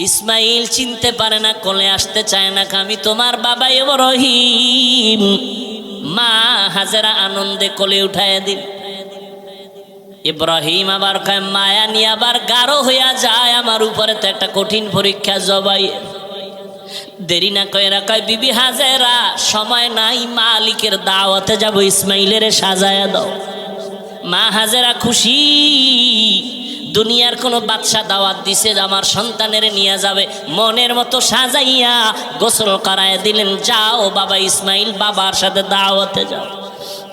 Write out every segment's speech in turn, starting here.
ইসমাইল চিনতে পারে না, কোলে আসতে চায় না, আমি তোমার বাবা ইব্রাহিম। মা হাজেরা আনন্দে কোলে উঠায় দিল। ইব্রাহিম আবার কয়, মায়া নিয়ে আবার গাঢ় হইয়া যায় আমার উপরে, তো একটা কঠিন পরীক্ষা জবাই। দেরি না কইরা কয়, বিবি হাজেরা সময় নাই, মালিকের দাওয়াতে যাব, ইসমাইলের সাজায়া দাও। মা হাজেরা খুশি, দুনিয়ার কোনো বাদশা দাওয়াত দিছে আমার সন্তানের নিয়ে যাবে, মনের মতো সাজাইয়া গোসল করায় দিলেন, যাও বাবা ইসমাইল বাবার সাথে দাওয়াতে যাও।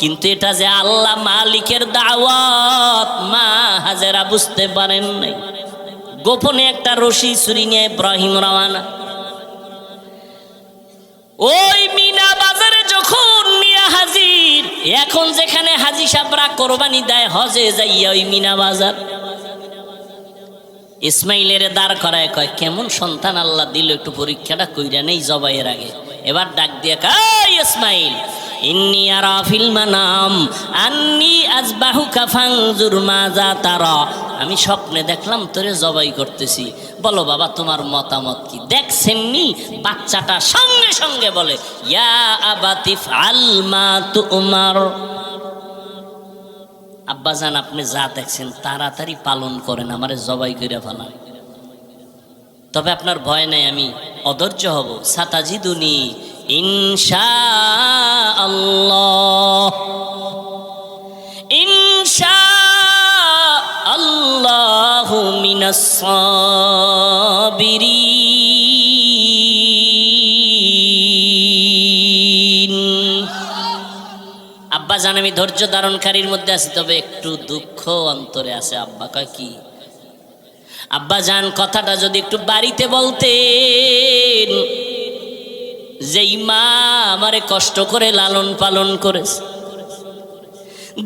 কিন্তু এটা যে আল্লাহ মালিকের দাওয়াত মা হাজেরা বুঝতে পারেন নাই। গোপনে একটা রশি ছুরি নিয়ে ইব্রাহিম রওয়ানা। ওই মিনা বাজারে যখন মিয়া হাজির, এখন যেখানে হাজি সাবরা কোরবানি দেয় হজে যাইয়া ওই মিনা বাজার, ইসমাইলের দাঁড় করায় কয়, কেমন সন্তান আল্লাহ দিল, একটু পরীক্ষাটা কইরা নেই জবাইয়ের আগে। এবার ডাক দিয়ে কয়, ইসমাইল ইন্নী আরা ফিল মানাম আন্নী আযবাহুকা ফানজুর মাযা তারা, আমি স্বপ্নে দেখলাম তোরে জবাই করতেছি, বলো বাবা তোমার মতামত কি? দেখছেননি? বাচ্চাটা সঙ্গে সঙ্গে বলে, ইয়া আবাতি ফাল মা তুমার, আব্বাজান আপনি যা দেখছেন তাড়াতাড়ি পালন করেন, আমারে জবাই করে ফেলান। তবে আপনার ভয় নাই, আমি অধৈর্য হব। সাতাজিদুনি ইনশাআল্লাহ, ইনশাআল্লাহু মিনাস সাবিরিন। আব্বা জান আমি ধৈর্য ধারণকারীর মধ্যে আছি, তবে একটু দুঃখ অন্তরে আছে। আব্বা কয় কি? আব্বা জান কথাটা যদি একটু বাড়িতে বলতেন, যেই মা আমারে কষ্ট করে লালন পালন করেছে,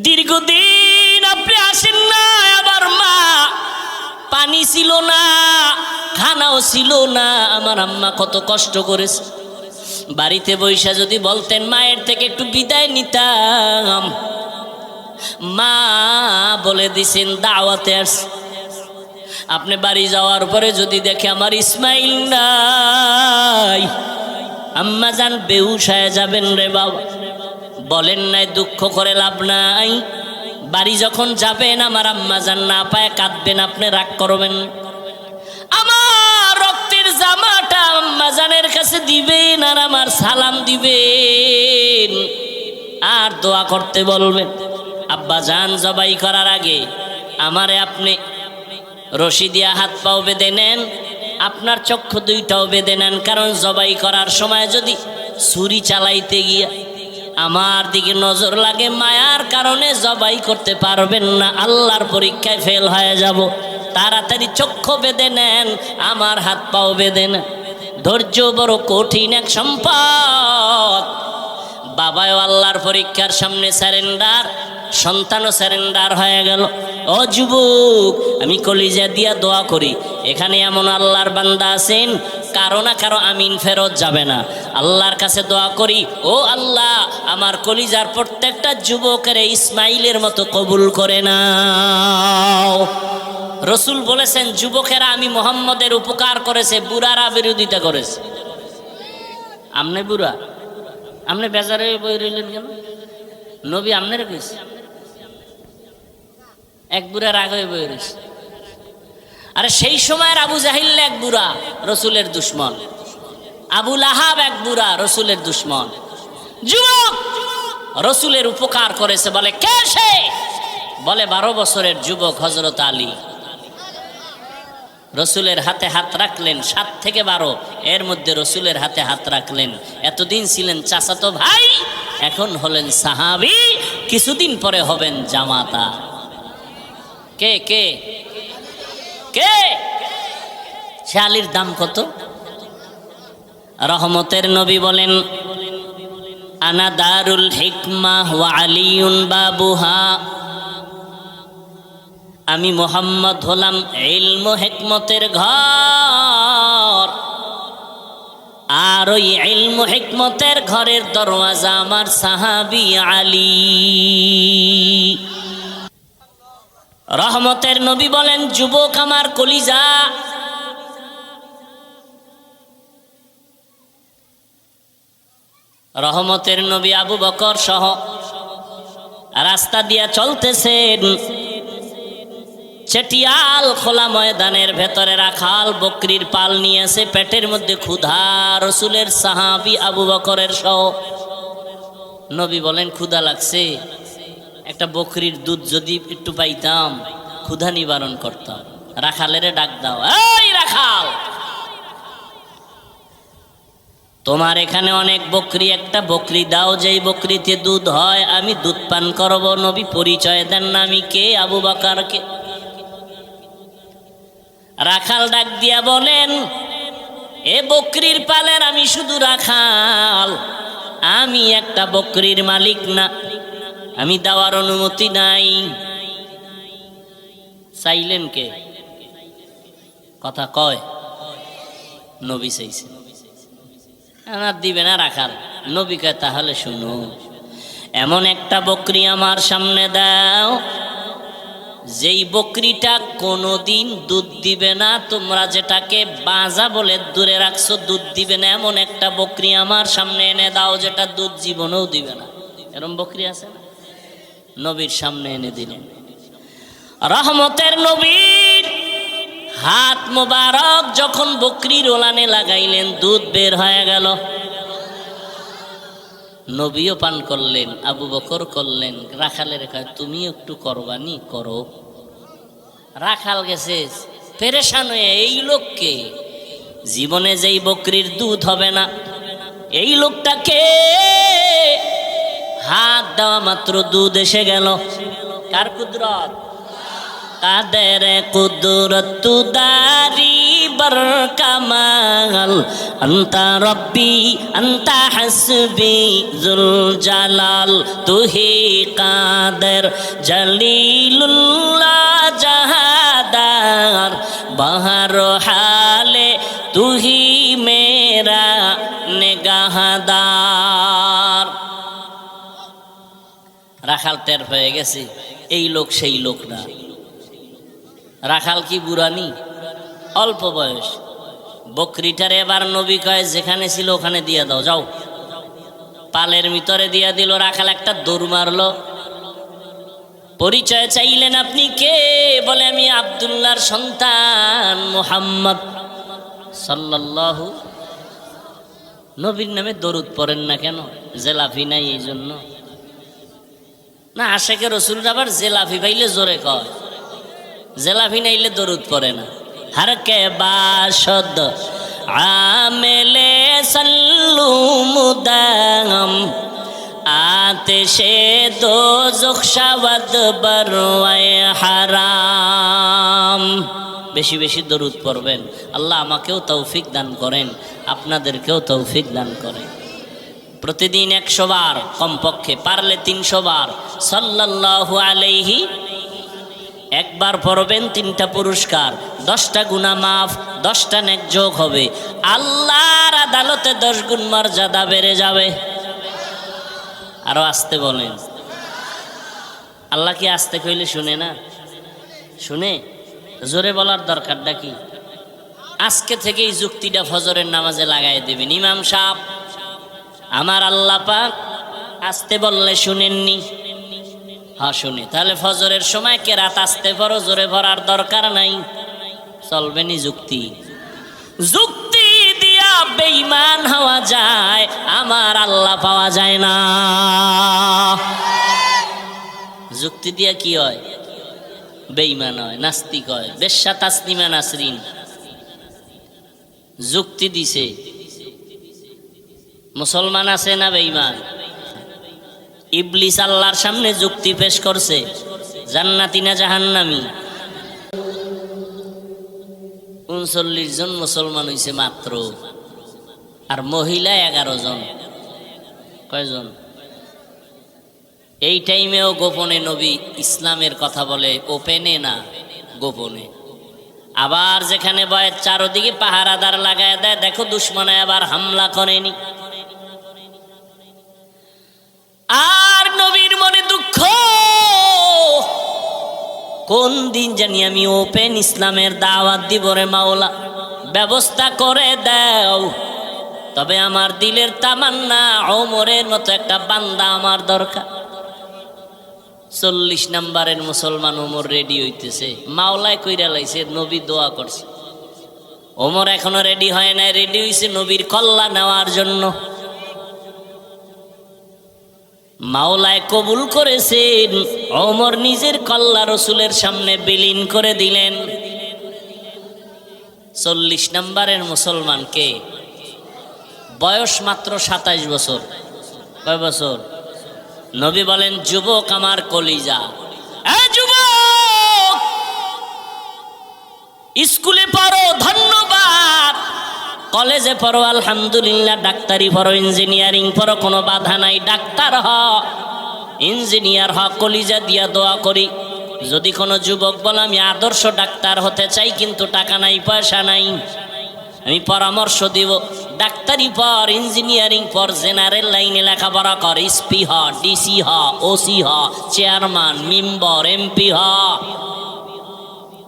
দীর্ঘদিন আপনি আসেন না, আমার মা পানি ছিল না, খানাও ছিল না, আমার আম্মা কত কষ্ট করেছে। বাড়িতে বৈশা যদি বলতেন, মায়ের থেকে একটু বিদায় নিতাম। মা বলে দিছেন দাওয়াতে আসছে। আপনি বাড়ি যাওয়ার পরে যদি দেখে আমার ইসমাইল নাই, আম্মা জান বেহুশ হয়ে যাবেন রে বাবা। বলেন নাই, দুঃখ করে লাভ নাই। বাড়ি যখন যাবেন আমার আম্মা জান না পায় কাঁদবেন, আপনি রাগ করবেন। আমার রক্তের জামাটা আম্মা জানের কাছে দিবেন আর আমার সালাম দিবেন আর দোয়া করতে বলবেন। আব্বা জান জবাই করার আগে আমারে আপনি রশি দিয়া হাত পাও বেঁধে নেন, আপনার চক্ষু দুইটাও বেঁধে নেন, কারণ জবাই করার সময় যদি ছুরি চালাইতে গিয়া আমার দিকে নজর লাগে, মায়ার কারণে জবাই করতে পারবেন না, আল্লাহর পরীক্ষায় ফেল হয়ে যাব। তাড়াতাড়ি চক্ষু বেঁধে নেন, আমার হাত পাও বেঁধে নেন। ধৈর্য বড় কঠিন এক সম্পদ। বাবাও আল্লাহর পরীক্ষার সামনে স্যারেন্ডার, সন্তানও স্যারেন্ডার হয়ে গেল। ও যুবক, আমি কলিজা দিয়া দোয়া করি, এখানে এমন আল্লাহর বান্দা আছেন কারো না কারো আমিন ফেরত যাবে না। আল্লাহর কাছে দোয়া করি, ও আল্লাহ আমার কলিজার প্রত্যেকটা যুবকের ইসমাইলের মতো কবুল করে নাও। রসুল বলেছেন, যুবকেরা আমি মোহাম্মদের উপকার করেছে, বুড়ারা বিরোধিতা করেছে। আমনে বুড়া, আমনে বেজারে বই রইলেন কেন? নবী আমনের কইছে, এক বুড়া রাগ হয়ে বই রয়েছে। আরে সেই সময়ের আবু জাহিল এক বুড়া, রসুলের দুশ্মন। আবু লাহাব এক বুড়া, রসুলের দুশ্মন। যুবক রসুলের উপকার করেছে, বলে কে সে? বলে 12 বছরের যুবক হযরত আলী। রসুলের হাতে হাত রাখলেন, 7 থেকে 12 এর মধ্যে রসুলের হাতে হাত রাখলেন। এতদিন ছিলেন চাচাতো ভাই, এখন হলেন সাহাবী, কিছুদিন পরে হবেন জামাতা। কে কে কে? সে আলীর দাম কত? রহমতের নবী বলেন, আনা দারুল হিকমাহ ওয়া আলিউন বাবুহা, আমি মোহাম্মদ হলাম ইলম হিকমতের ঘর, আর ওই ইলম হিকমতের ঘরের দরওয়াজা আমার সাহাবী আলী। রহমতের নবী বলেন, যুবক আমার কলিজা, রহমতের নবী আবু বকর সহ রাস্তা দিয়া চলতেছেন। চেটিয়াল খোলা ময়দানের ভেতরে রাখাল বকরির পাল নিয়েছে, পেটের মধ্যে ক্ষুধা। রসুলের সাহাবী আবু বকরের সহ। নবী বলেন, ক্ষুধা লাগছে, একটা বকরির দুধ যদি একটু পাইতাম ক্ষুধা নিবারণ করতাম। রাখালের ডাক দাও, এই রাখাল, তোমার এখানে অনেক বকরি, একটা বকরি দাও, যেই বকরিতে দুধ হয় আমি দুধ পান করব। নবী পরিচয় দেন না, আমি কে? আবু বকরকে। রাখাল ডাক দিয়া বলেন, এ বকরির পালের আমি শুধু রাখাল, আমি একটা বকরির মালিক না, আমি দেওয়ার অনুমতি নাই। চাইলেন কে? কথা কয়, নবী চাইছে, দিবে না রাখাল। নবী কয়, তাহলে শুনো, এমন একটা বকরি আমার সামনে দাও, যেই বকরিটা কোনোদিন দুধ দিবে না, তোমরা যেটাকে বাজা বলে দূরে রাখছো, দুধ দিবে না, এমন একটা বকরি আমার সামনে এনে দাও যেটা দুধ জীবনেও দিবে না। এরকম বকরি আছে না? নবীর সামনে এনে দিলেন। রহমতের নবীর হাত মোবারক যখন বকরির ওলানে লাগাইলেন, দুধ বের হয়ে গেল। নবীও পান করলেন, আবু বকর করলেন। রাখালের কয়, তুমি একটু করবানি? করো। রাখাল গেছে পেরেশান হয়ে, এই লোককে, জীবনে যেই বকরির দুধ হবে না, এই লোকটাকে হাত দেওয়া মাত্র দুধ এসে গেল। কার কুদরত? কাদের কুদরত দারি বর কামাল, আন্তা রব্বি আন্তা হাসবি জুল জালাল, তুহি কাদের জলিলুল্লাহ জাহাদার, বাহার হালে তুহি মেরা নেগাহদার। রাখাল টের হয়ে গেছে, এই লোক সেই লোক না। রাখাল কি বুড়ানি? অল্প বয়স। বকরিটারে এবার নবী কয়, যেখানে ছিল ওখানে দিয়ে দাও, যাও। পালের ভিতরে দিয়ে দিল। রাখাল একটা দৌড় মারলো। পরিচয় চাইলেন, আপনি কে? বলে, আমি আব্দুল্লাহর সন্তান মুহাম্মদ সাল্লাল্লাহু। নবীর নামে দরুদ পড়েন না কেন? জেলাফি নাই এই জন্য না? আশেকে রসুল আবার জেলাফি পাইলে জোরে কয়, জেলাফি নাইলে দরুদ পড়ে না। हर के बाशद आमेले सल्लू मुदाम आतिशे दो जुख्शावद बरवाए হারাম। বেশি বেশি দরুদ পড়বেন। আল্লাহ আমাকেও তৌফিক দান করেন, আপনাদেরকেও তৌফিক দান করেন। প্রতিদিন 100 বার, কমপক্ষে পারলে 300 বার সাল্লাল্লাহু আলাইহি। একবার পড়বেন 3টা পুরস্কার, 10টা গুনাহ মাফ, 10টা নেক যোগ হবে। আল্লাহর আদালতে 10 গুণ মর্যাদা বেড়ে যাবে। আরো আসতে বলেন। আল্লাহ কি আসতে কইলে শুনে না? শুনে। জোরে বলার দরকারটা কি? আজকে থেকেই যুক্তিটা ফজরের নামাজে লাগাই দেবেন। ইমাম সাহেব, আমার আল্লাহ পাক আসতে বললে শুনেননি? হ্যাঁ শুনে। তাহলে ফজরের সময় কেরাত আসতে পড়ো, জোরে পড়ার দরকার নাই। চলবেনি যুক্তি? যুক্তি দিয়া বেঈমান হওয়া যায়, আমার আল্লাহ পাওয়া যায় না। যুক্তি দিয়া কি হয়? বেঈমান হয়, নাস্তিক হয়। বেশ্যা তাসলিমা নাসরিন যুক্তি দিছে। মুসলমান আছে না বেঈমান? ইবলিস আল্লাহর সামনে যুক্তি পেশ করছে, জান্নাতি না জাহান্নামী। 39 জন মুসলমান হইছে মাত্র, আর মহিলা 11 জন। কয়জন? এই টাইমেও গোপনে নবী ইসলামের কথা বলে, ওপেনে না, গোপনে। আবার যেখানে বয়ের চারদিকে পাহারাদার লাগায় দেয়, দেখো দুশ্মনে আবার হামলা করেনি। আর নবীর মনে দুঃখ, কোন দিন জানি আমি ওপেন ইসলামের দাওয়াত দিব রে মাওলা, ব্যবস্থা করে দাও। তবে আমার দিলের তামান্না ওমরের মতো একটা বান্দা আমার দরকার। 40 নাম্বারের মুসলমান ওমর রেডি হইতেছে, মাওলায় কইরা লাইছে, নবী দোয়া করছে। ওমর এখনো রেডি হয় নাই, রেডি হইছে নবীর কল্লা নেওয়ার জন্য। মাওলায় কবুল করেছেন, ওমর নিজের কল্লা রসুলের সামনে বিলীন করে দিলেন। 40 নাম্বারের মুসলমানকে বয়স মাত্র 27 বছর। কয় বছর? নবী বলেন, যুবক আমার কলিজা, যুবক স্কুলে পড়ো ধন্যবাদ, কলেজে পড়ো আলহামদুলিল্লাহ, ডাক্তারি পড়ো, ইঞ্জিনিয়ারিং পড়ো, কোনো বাধা নাই, ডাক্তার হ, ইঞ্জিনিয়ার হ, কলিজা দিয়া দোয়া করি। যদি কোনো যুবক বলে আমি আদর্শ ডাক্তার হতে চাই কিন্তু টাকা নাই, পয়সা নাই, আমি পরামর্শ দিব, ডাক্তারি পর, ইঞ্জিনিয়ারিং পর, জেনারেল লাইনে লেখাপড়া কর, এসপি হ, ডিসি হ, ওসি হ, চেয়ারম্যান, মেম্বার, এমপি হ।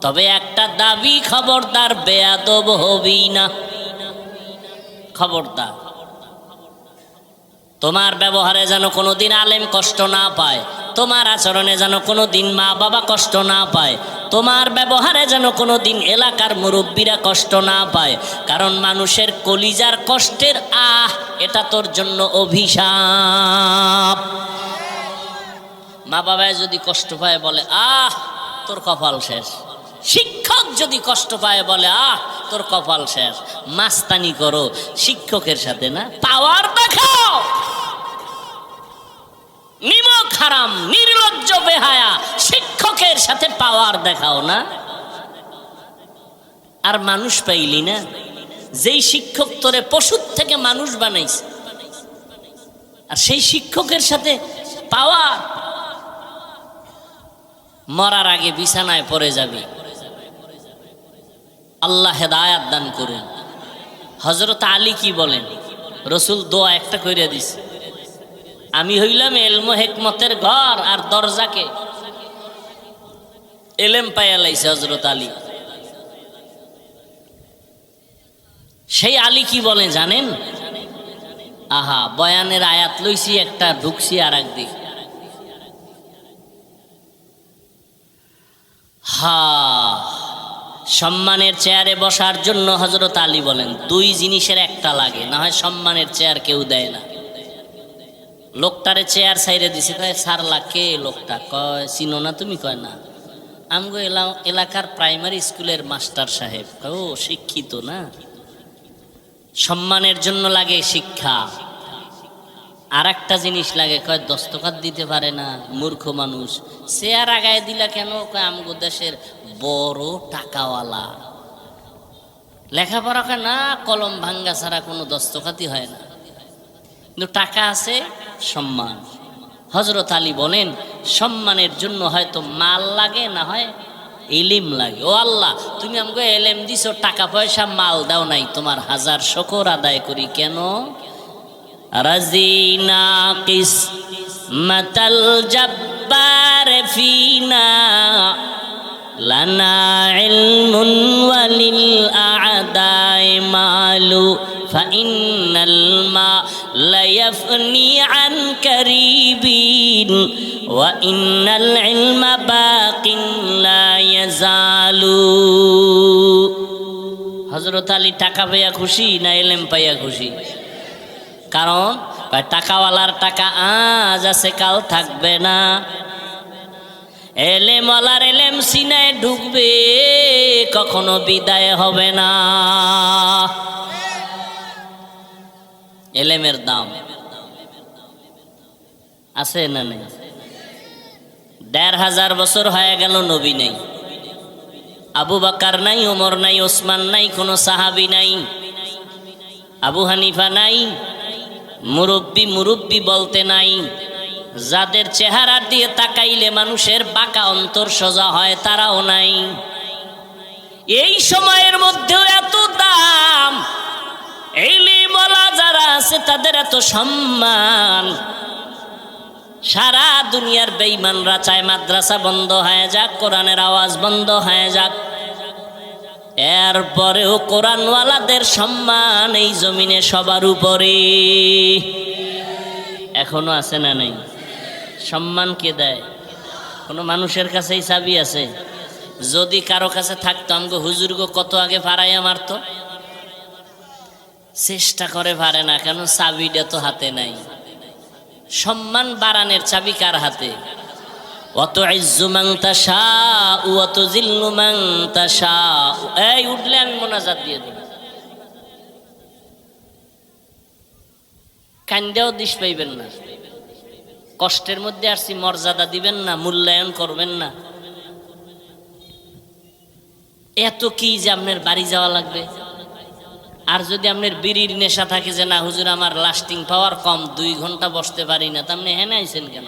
তবে একটা দাবি, খবরদার বেয়াদব হবি না, খবরদার। তোমার ব্যবহারে যেন কোনোদিন আলেম কষ্ট না পায়, তোমার আচরণে যেন কোনোদিন মা বাবা কষ্ট না পায়, তোমার ব্যবহারে যেন কোনোদিন এলাকার মুরব্বীরা কষ্ট না পায়। কারণ মানুষের কলিজার কষ্টের এটা তোর জন্য অভিশাপ। মা বাবায় যদি কষ্ট পায় বলে তোর কপাল শেষ। শিক্ষক যদি কষ্ট পায় বলে তোর কপাল শেষ। মাস্তানি করো শিক্ষকের সাথে না, পাওয়ার দেখাও, নিমক হারাম, নির্লজ্জ বেহায়া শিক্ষকের সাথে পাওয়ার দেখাও না। আর মানুষ পাইলি না, যেই শিক্ষক তোরে পশুর থেকে মানুষ বানাইছে, আর সেই শিক্ষকের সাথে পাওয়ার। মরার আগে বিছানায় পড়ে যাবি। আল্লাহ হেদায়াত দান করুন। হযরত আলী কি বলেন? রসুল দোয়া একটা কইরা দিছে, আমি হইলাম এলম হেকমতের ঘর আর দরজাকে এলেম পাইয়া লাইছে হযরত আলী। সেই আলী কি বলে জানেন? বয়ানের আয়াত লইছি একটা, ঢুকছি আর একদিক। সম্মানের চেয়ারে বসার জন্য হযরত আলী বলেন 2 জিনিসের একটা লাগে, না হয় সম্মানের চেয়ার কেউ দেয় না। লোকটারে চেয়ার সাইরে দিছে, কয় সারলা কে লোকটা? কয় চিনো না তুমি? কয় না, আমগো এলাকার প্রাইমারি স্কুলের মাস্টার সাহেব। ও শিক্ষিত না? সম্মানের জন্য লাগে শিক্ষা। আর একটা জিনিস লাগে, কয় দস্তখত দিতে পারে না, মূর্খ মানুষ। চেয়ার আগায় দিলা কেন? কয় আমগো দেশের বড় টাকাওয়ালা, লেখাপড়া করে না, কলম ভাঙ্গা ছাড়া কোনো দস্তখতই হয় না, কিন্তু টাকা আছে, সম্মান। হযরত আলী বলেন সম্মানের জন্য হয়তো মাল লাগে, না হয় ইলম লাগে। ও আল্লাহ, তুমি আমাকে এলেম দিছো, টাকা পয়সা মাল দাও নাই, তোমার হাজার শুকর আদায় করি। কেন? রাজিনা কিসমাতাল জব্বার ফিনা লানা ইলমুন ওয়ালিল আ'দাই মালু ফাইন্নাল মা লা ইয়াফনি আন কারিবিন ওয়া ইন্নাল ইলমা বাকিন লা ইয়াজালু। হযরত আলী টাকা পাইয়া খুশি না ইলম পাইয়া খুশি? কারণ টাকাওয়ালার টাকা আজ আছে, কাল থাকবে না। এলেমওয়ালার এলেম সিনায় ঢুকবে, কখনো বিদায় হবে না। এলেমের দাম আছে না নেই? 1500 বছর হয়ে গেল নবী নেই, আবু বকর নাই, ওমর নাই, ওসমান নাই, কোনো সাহাবী নাই, আবু হানিফা নাই, মুরব্বি বলতে নাই। যাদের চেহারা দিয়ে তাকাইলে মানুষের বাঁকা অন্তর সোজা হয়, তারাও নাই। এই সময়ের মধ্যেও এত দাম, ইলমওয়ালা যারা আছে তাদের এত সম্মান। সারা দুনিয়ার বেঈমানরা চায় মাদ্রাসা বন্ধ হয়ে যাক, কোরআনের আওয়াজ বন্ধ হয়ে যাক, এরপরেও কোরআনওয়ালাদের সম্মান এই জমিনে সবার উপরে এখনো আছে না নাই? সম্মান কে দেয়? কোনো মানুষের কাছেই চাবি আছে? যদি কারো কাছে থাকতো আমগো হুজুরগো কত আগে ভাড়াইয়া মারতো। চেষ্টা করে পারে না, কেন? চাবিটা তো হাতে নাই। সম্মান বাড়ানোর চাবি কার হাতে? অত ইজ্জু মান তাশা ওয়াত জিল্লু মান তাশা। এই উঠলে আমি মোনাজাত দিয়ে দেব। কান্দেও দিশ পাইবেন না, কষ্টের মধ্যে আসছি, মর্যাদা দিবেন না, মূল্যায়ন করবেন না। এত কি যে আপনার বাড়ি যাওয়া লাগবে? আর যদি আপনার বিড়ির নেশা থাকে যে না হুজুর আমার লাস্টিং পাওয়ার কম, 2 ঘন্টা বসতে পারি না, তা আপনি হেনে আইছেন কেন?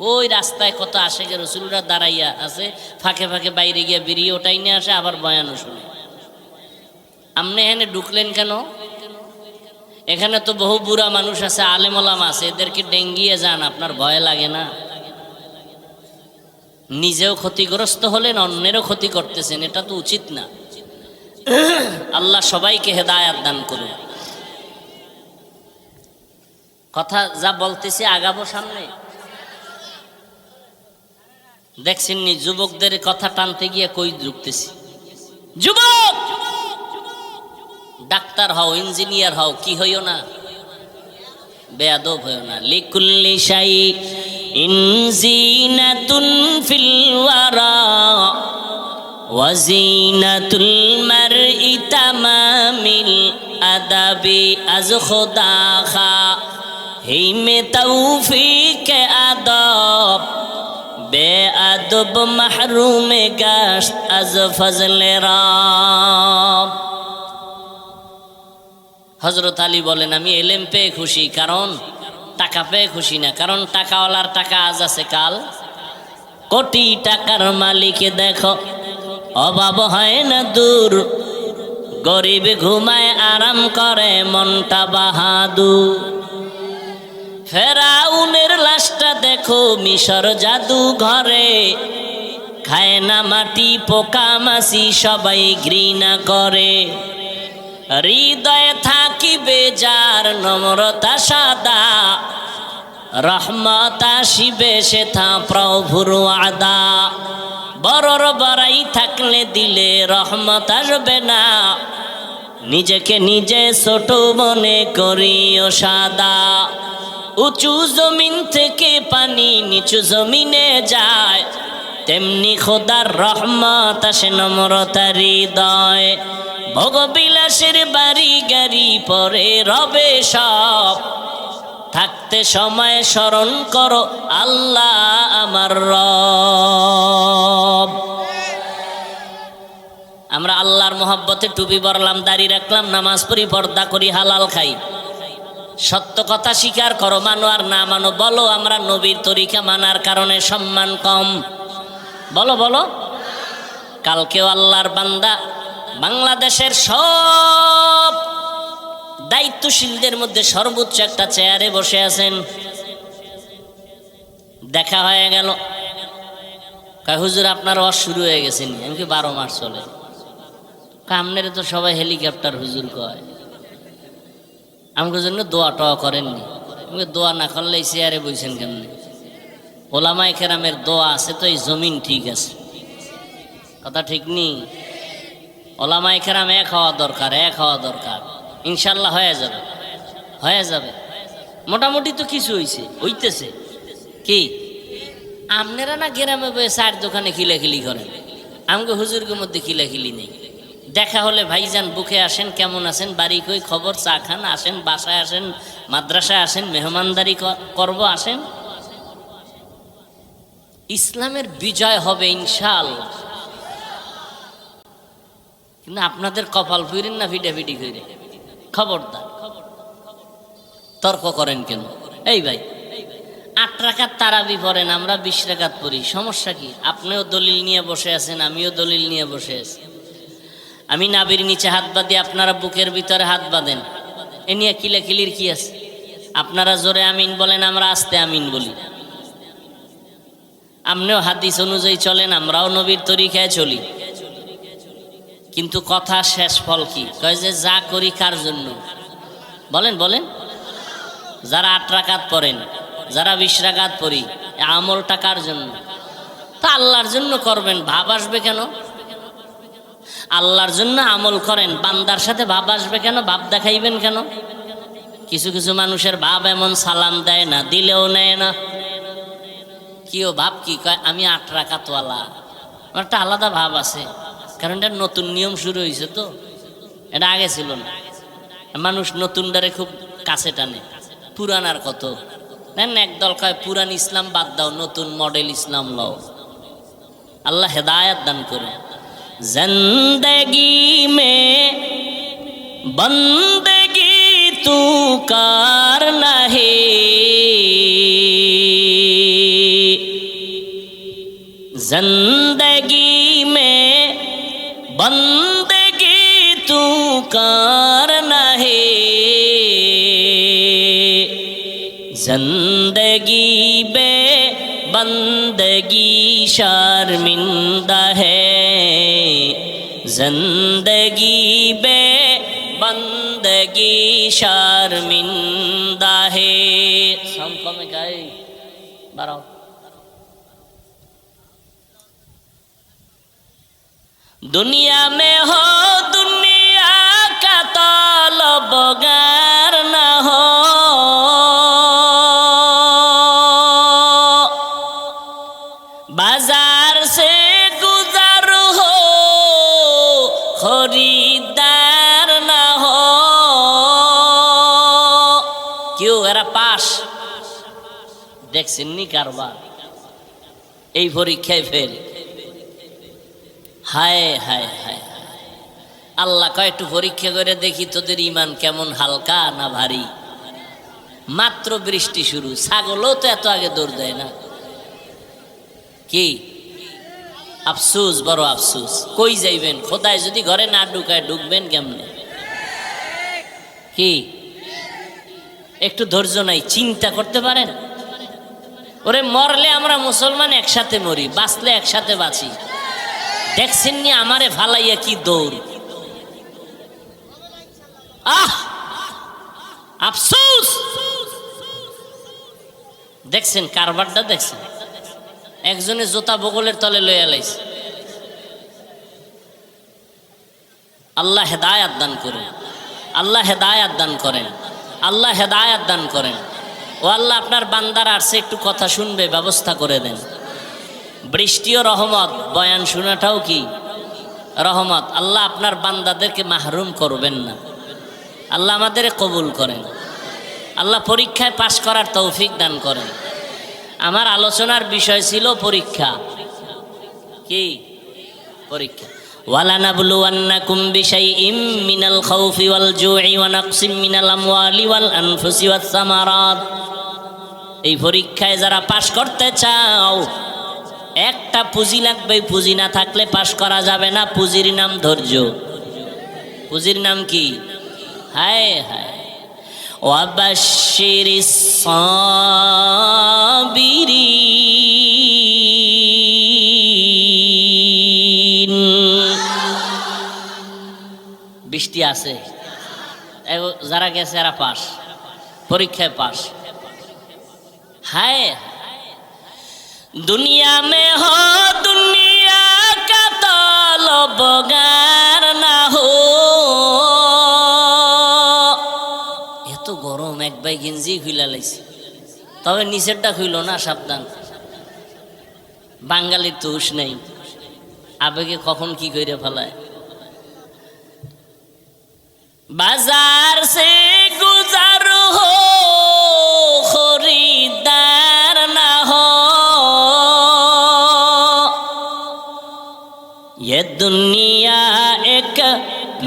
ওই রাস্তায় কত আশেকে রসুলরা দাঁড়াইয়া আছে, ফাঁকে ফাঁকে বাইরে গিয়ে বিড়ি ওটাই নিয়ে আসে, আবার বয়ানও শুনে। আপনি এখানে ঢুকলেন কেন? এখানে তো বহু বুড়া মানুষ আছে, আলেম ওলামা আছে, এদেরকে ডেঙ্গিয়ে যান, আপনার ভয় লাগে না? নিজেও ক্ষতিগ্রস্ত হলেন, অন্যেরও ক্ষতি করতেছেন, এটা তো উচিত না। আল্লাহ সবাইকে হেদায়াত দান করুন। কথা যা বলতেছি আগাবো সামনে। দেখছেন নি যুবকদের কথা টানতে গিয়ে কই ঢুকতেছি? যুবক, ডাক্তার হও, ইঞ্জিনিয়ার হও, কি হইও না, বেয়াদব হইও না। লিকুল্লি শাই ইনজিনাতুন ফিল ওয়ারা ওয়াজিনাতুল মারই তামামিল আদাবি আজ খোদা খা হিমে তৌফিক আদব বেআদব মাহরুমে গাশত আজ ফজলে রাব। হযরত আলী বলেন আমি এলেম পেয়ে খুশি, কারণ টাকা পেয়ে খুশি না। কারণ টাকাওয়ালার টাকা আজ আছে, কাল কোটি টাকার মালিক দেখো অভাব হয় না দূর, গরিব ঘুমায় আরাম করে মনটা বাহাদুর। ফেরাউনের লাশটা দেখো মিশর জাদু ঘরে, খায় না মাটি পোকা মাছি সবাই ঘৃণা করে। হৃদয়ে থাকিবে যার নম্রতা সাদা, রহমত আসিবে সেথা প্রভুর আদা। বড়র বড়াই থাকলে দিলে রহমত আসবে না, নিজেকে নিজে ছোট মনে করিও সাদা। উঁচু জমিন থেকে পানি নিচু জমিনে যায়, তেমনি খোদার রহমত আসে নম্রতার হৃদয়। ভোগবিলাসের বাড়ি গাড়ি পরে রবে সব, থাকতে সময় স্মরণ করো আল্লাহ আমার রব। আমরা আল্লাহর মহব্বতে টুপি পরলাম, দাড়ি রাখলাম, নামাজ পড়ি, পর্দা করি, হালাল খাই। সত্য কথা স্বীকার করো, মানো আর না মানো। বলো আমরা নবীর তরিকা মানার কারণে সম্মান কম? বলো বলো। কালকেও আল্লাহর বান্দা বাংলাদেশের সব দায়িত্বশীলদের মধ্যে সর্বোচ্চ একটা চেয়ারে বসে আছেন। দেখা হয়ে গেল, কয় হুজুর আপনার ওয়াজ শুরু হয়ে গেছে নি? আমি কি 12 মাস চলে? আপনারা তো সবাই হেলিকপ্টার হুজুর কয়, আমাকে জন্য দোয়া টোয়া করেননি? আমাকে দোয়া না করলে এই চেয়ারে বইছেন কেমনি? ওলামায়ে কেরামের দোয়া আছে তো এই জমিন ঠিক আছে, কথা ঠিক নি? ওলামায়ে কেরাম এক হওয়া দরকার, এক হওয়া দরকার। ইনশাল্লাহ হয়ে যাবে, হয়ে যাবে। মোটামুটি তো কিছু হইছে, হইতেছে। কি আপনারা না গ্রামে বয়ে চার দোকানে খিলাখিলি করেন, আমাকে হুজুরকে মধ্যে খিলাখিলি নেই। দেখা হলে ভাইজান বুকে আসেন, কেমন আছেন, বাড়ি কই, খবর, চা খান, আসেন, বাসায় আসেন, মাদ্রাসায় আসেন, মেহমানদারি করব, আসেন। ইসলামের বিজয় হবে ইনশাআল্লাহ। কিন্তু আপনাদের কপাল ফিরেন না ফিটাফিটি করে, খবরদার। তর্ক করেন কেন? এই ভাই 8 রাকাত তারাবি পড়েন, আমরা 20 রাকাত পড়ি, সমস্যা কি? আপনিও দলিল নিয়ে বসে আছেন, আমিও দলিল নিয়ে বসে আছি। আমি নাবির নিচে হাত বাঁধি, আপনারা বুকের ভিতরে হাত বাঁধেন, এ নিয়ে কিলাকিলির কি আছে? আপনারা জোরে আমিন বলেন, আমরা আস্তে আমিন বলি। আপনিও হাদিস অনুযায়ী চলেন, আমরাও নবীর তরিকায় চলি। কিন্তু কথা শেষ ফল কি? কয় যে যা করি কার জন্য? বলেন বলেন। যারা 8 রাকাত পড়েন, যারা 20 রাকাত পড়ি, আমলটা কার জন্য? তা আল্লাহর জন্য করবেন, ভাব আসবে কেন? আল্লাহর জন্য আমল করেন, বান্দার সাথে ভাব আসবে কেন? ভাব দেখাইবেন কেন? কিছু কিছু মানুষের ভাব এমন, সালাম দেয় না, দিলেও নেয় না। কিও ভাব কি? কয় আমি 8 রাকাতওয়ালা। আমার একটা আলাদা ভাব আছে, কারণ এটা নতুন নিয়ম শুরু হয়েছে, তো এটা আগে ছিল না। মানুষ নতুনটারে খুব কাছে টানে, পুরানার কত নেন। একদল কয় পুরান ইসলাম বাদ দাও, নতুন মডেল ইসলাম লও। আল্লাহ হেদায়াত দান করে। জিন্দেগি মে বন্দেগি তু করনা হে, जिंदगी में बंदगी तू करना है, जिंदगी बे बंदगी शर्मिंदा है, जिंदगी बे बंदगी शर्मिंदा है। सबको में गाए बारो। दुनिया में हो दुनिया का तलबगार न हो, बाजार से गुजर हो खरीदार न हो। क्यों एरा पास देखছেন নি কারবার? এই পরীক্ষায় ফেল। হায় হায় হায়, আল্লাহ কয় একটু পরীক্ষা করে দেখি তোদের ইমান কেমন, হালকা না ভারী। মাত্র বৃষ্টি শুরু, ছাগলও তো এত আগে দৌড় দেয় না। কি আফসুস, বড় আফসুস। কই যাইবেন? খোদায় যদি ঘরে না ঢুকায় ঢুকবেন কেমনে? কি একটু ধৈর্য নাই? চিন্তা করতে পারেন? ওরে মরলে আমরা মুসলমান একসাথে মরি, বাঁচলে একসাথে বাঁচি। দেখছেন নি আমারে ফালাইয়া কি দৌড়? আহ আফসোস। দেখছেন কারবারটা? দেখছেন একজনে জোতা বগলের তলে লইয়া লাইছে। আল্লাহ হেদায়াত দান করেন, আল্লাহ হেদায়াত দান করেন, আল্লাহ হেদায়াত দান করেন। ও আল্লাহ, আপনার বান্দার আসছে, একটু কথা শুনবে, ব্যবস্থা করে দেন। বৃষ্টিও রহমত, বয়ান শোনাটাও কি রহমত। আল্লাহ আপনার বান্দাদেরকে মাহরুম করবেন না। আল্লাহ আমাদের কবুল করেন। আল্লাহ পরীক্ষায় পাশ করার তৌফিক দান করেন। আমার আলোচনার বিষয় ছিল পরীক্ষা। কি পরীক্ষা? ওয়ালানাবলুওয়ান্নাকুম বিশাইইম মিনাল খাউফি ওয়াল জুই ওয়া নাকসিম মিনাল আমওয়ালি ওয়াল আনফুসি ওয়াস সামারাত। এই পরীক্ষায় যারা পাশ করতে চাও, একটা পুঁজি লাগবে। পুঁজি না থাকলে পাশ করা যাবে না। পুঁজির নাম ধৈর্য। পুঁজির নাম কি? হায় হায়। ওয়াবাশশিরিস সাবিরিন। বৃষ্টি আছে, যারা গেছে এরা পাস, পরীক্ষায় পাস। হায় दुनिया में हो दुनिया का तलबगार ना हो। এত গরম, এক ভাই গেঞ্জি খুইলা লাইছে, তবে নিচেরটা খুইল না, সাবধান। বাঙালির তো হুঁশ নেই, আবেগে কখন কি করে ফেলায়। বাজার সে গুজার হো খরিদার না হো, ये दुनिया एक